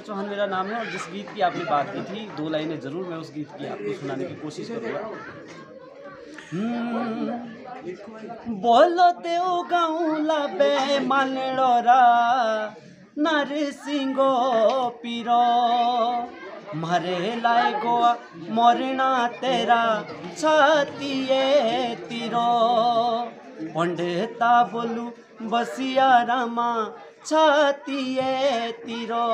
चौहान मेरा नाम है और जिस गीत की आपने बात की थी 2 लाइनें ज़रूर मैं उस गीत की आपको सुनाने की कोशिश करूँगा। बोलो देव गाँला बे मानड़ा नरसिंहो पीरो मारे लाए गोवा मरना तेरा छातिए तीरो पंडिता बोलू बसिया रामा छातिए तीरो।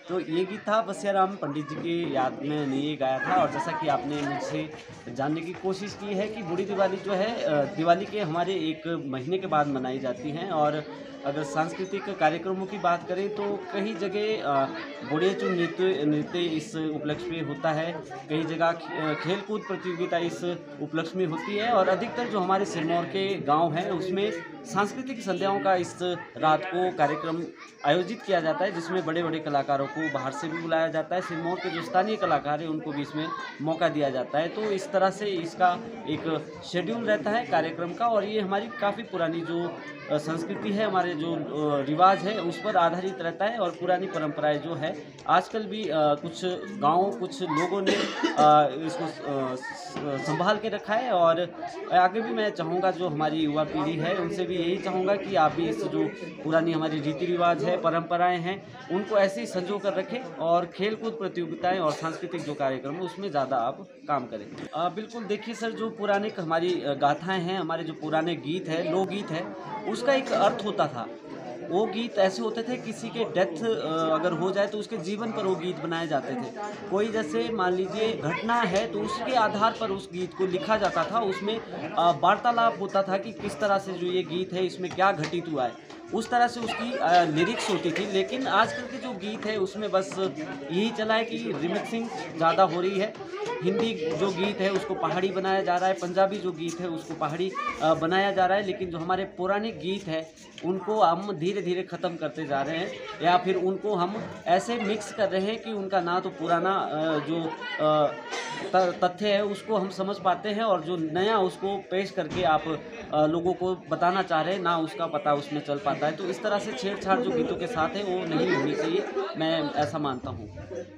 तो ये गीत था बसियाराम पंडित जी की याद में मैंने ये गाया था। और जैसा कि आपने मुझसे जानने की कोशिश की है कि बूढ़ी दिवाली जो है दिवाली के हमारे 1 महीने के बाद मनाई जाती हैं। और अगर सांस्कृतिक कार्यक्रमों की बात करें तो कई जगह बूढ़ेचू नृत्य इस उपलक्ष्य में होता है, कई जगह खेलकूद प्रतियोगिता इस उपलक्ष्य में होती है। और अधिकतर जो हमारे सिरमौर के गांव हैं उसमें सांस्कृतिक संध्याओं का इस रात को कार्यक्रम आयोजित किया जाता है, जिसमें बड़े बड़े कलाकारों को बाहर से भी बुलाया जाता है। सिरमौर के जो स्थानीय कलाकार हैं उनको भी इसमें मौका दिया जाता है। तो इस तरह से इसका एक शेड्यूल रहता है कार्यक्रम का। और ये हमारी काफ़ी पुरानी जो संस्कृति है, हमारे जो रिवाज है उस पर आधारित रहता है। और पुरानी परंपराएं जो है आजकल भी कुछ गाँव कुछ लोगों ने इसको संभाल के रखा है। और आगे भी मैं चाहूँगा जो हमारी युवा पीढ़ी है उनसे भी यही चाहूँगा कि आप भी इस जो पुरानी हमारी रीति रिवाज है परंपराएं हैं उनको ऐसे ही संजो कर रखें और खेलकूद प्रतियोगिताएं और सांस्कृतिक जो कार्यक्रम है उसमें ज़्यादा आप काम करें। बिल्कुल देखिए सर, जो पुराने हमारी गाथाएं हैं, हमारे जो पुराने गीत है, लोकगीत है, उसका एक अर्थ होता था। वो गीत ऐसे होते थे, किसी के डेथ अगर हो जाए तो उसके जीवन पर वो गीत बनाए जाते थे। कोई जैसे मान लीजिए घटना है तो उसके आधार पर उस गीत को लिखा जाता था। उसमें वार्तालाप होता था कि किस तरह से जो ये गीत है इसमें क्या घटित हुआ है, उस तरह से उसकी लिरिक्स होती थी। लेकिन आजकल के जो गीत है उसमें बस यही चला है कि रिमिक्सिंग ज़्यादा हो रही है। हिंदी जो गीत है उसको पहाड़ी बनाया जा रहा है, पंजाबी जो गीत है उसको पहाड़ी बनाया जा रहा है। लेकिन जो हमारे पौराणिक गीत है उनको हम धीरे धीरे ख़त्म करते जा रहे हैं, या फिर उनको हम ऐसे मिक्स कर रहे हैं कि उनका ना तो पुराना जो तथ्य है उसको हम समझ पाते हैं, और जो नया उसको पेश करके आप लोगों को बताना चाह रहे हैं ना उसका पता उसमें चल पाता है। तो इस तरह से छेड़छाड़ जो गीतों के साथ है वो नहीं होनी चाहिए, मैं ऐसा मानता हूँ।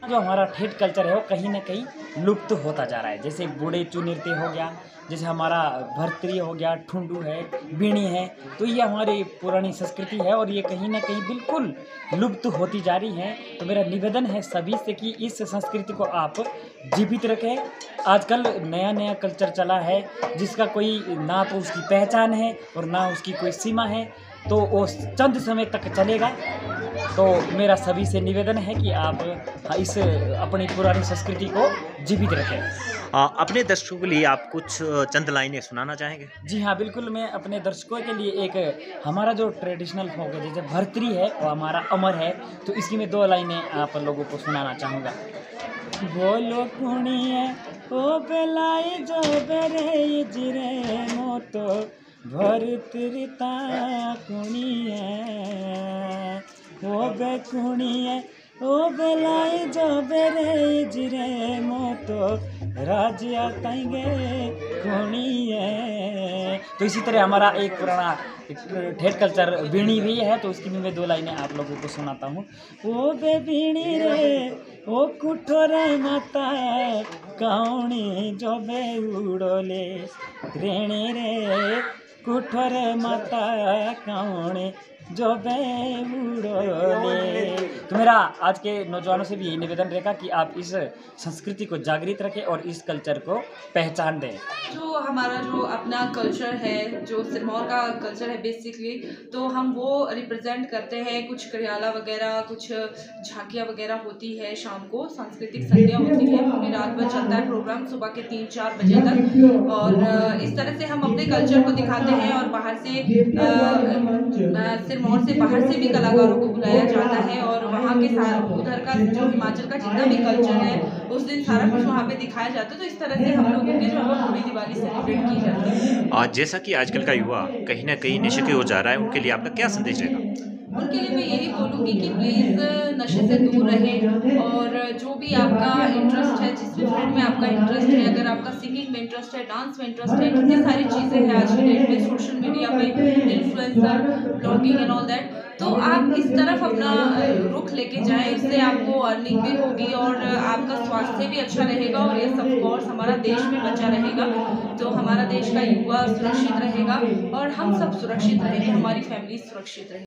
जो हमारा ठेठ कल्चर है वो कहीं ना कहीं लुप्त होता जा रहा है। जैसे बूढ़ेचू नृत्य हो गया, जैसे हमारा भरतरी हो गया, ठुंडू है, बीणी है, तो ये हमारी पुरानी संस्कृति है और ये कहीं ना कहीं बिल्कुल लुप्त होती जा रही है। तो मेरा निवेदन है सभी से कि इस संस्कृति को आप जीवित रखें। आजकल नया नया कल्चर चला है जिसका कोई ना तो उसकी पहचान है और ना उसकी कोई सीमा है, तो वो चंद समय तक चलेगा। तो मेरा सभी से निवेदन है कि आप इस अपनी पुरानी संस्कृति को जीवित रखें। अपने दर्शकों के लिए आप कुछ चंद लाइनें सुनाना चाहेंगे? जी हाँ, बिल्कुल। मैं अपने दर्शकों के लिए एक हमारा जो ट्रेडिशनल फोक है जैसे भरतरी है वो हमारा अमर है, तो इसकी मैं 2 लाइनें आप लोगों को सुनाना चाहूँगा। बोलो कुणिए ओ बेलाई जो बेरे जिरे मोतो भरतरिता कुणिए ओ बे कुणिए ओ बेलाई जो बेरे जिरे मोतो राज्य ताइगे कुणिए। तो इसी तरह हमारा एक पुराना ठेठ कल्चर बीणी भी है, तो उसकी भी मैं 2 लाइनें आप लोगों को सुनाता हूँ। ओ बे बीणी रे ओ कुठोरे माता काउणी जो बे उड़ोले रेणी रे कुठोरे माता काउणी जो बे उड़ोले। तो मेरा आज के नौजवानों से भी यही निवेदन रहेगा कि आप इस संस्कृति को जागृत रखें और इस कल्चर को पहचान दें। जो हमारा जो अपना कल्चर है, जो सिरमौर का कल्चर है बेसिकली, तो हम वो रिप्रेजेंट करते हैं। कुछ करियाला वगैरह, कुछ झांकियाँ वगैरह होती है, शाम को सांस्कृतिक संध्या होती है, पूरी रात भर चलता है प्रोग्राम, सुबह के 3-4 बजे तक। और इस तरह से हम अपने कल्चर को दिखाते हैं और बाहर से सिरमौर से बाहर से भी कलाकारों को बुलाया जाता है और वहाँ के उधर का जो हिमाचल का जितना भी कल्चर है उस दिन सारा कुछ वहाँ पे दिखाया जाता है। तो इस तरह से हम लोगों की जो है पूरी दिवाली सेलिब्रेट की जाती है। और जैसा कि आजकल का युवा कहीं ना कहीं नशे की ओर जा रहा है, उनके लिए आपका क्या संदेश रहेगा? उनके लिए मैं यही बोलूँगी कि प्लीज़ नशे से दूर रहें और जो भी आपका इंटरेस्ट है, जिस भी फील्ड में आपका इंटरेस्ट है, अगर आपका सिंगिंग में इंटरेस्ट है, डांस में इंटरेस्ट है, कितनी सारी चीज़ें हैं आज की डेट में, सोशल मीडिया पे influencer, blogging and all that, तो आप इस तरफ अपना रुख लेके जाएं। इससे आपको अर्निंग भी होगी और आपका स्वास्थ्य भी अच्छा रहेगा और ये सब कोर्स हमारा देश भी बचा रहेगा। तो हमारा देश का युवा सुरक्षित रहेगा और हम सब सुरक्षित रहेंगे, हमारी फैमिली सुरक्षित रहेगी।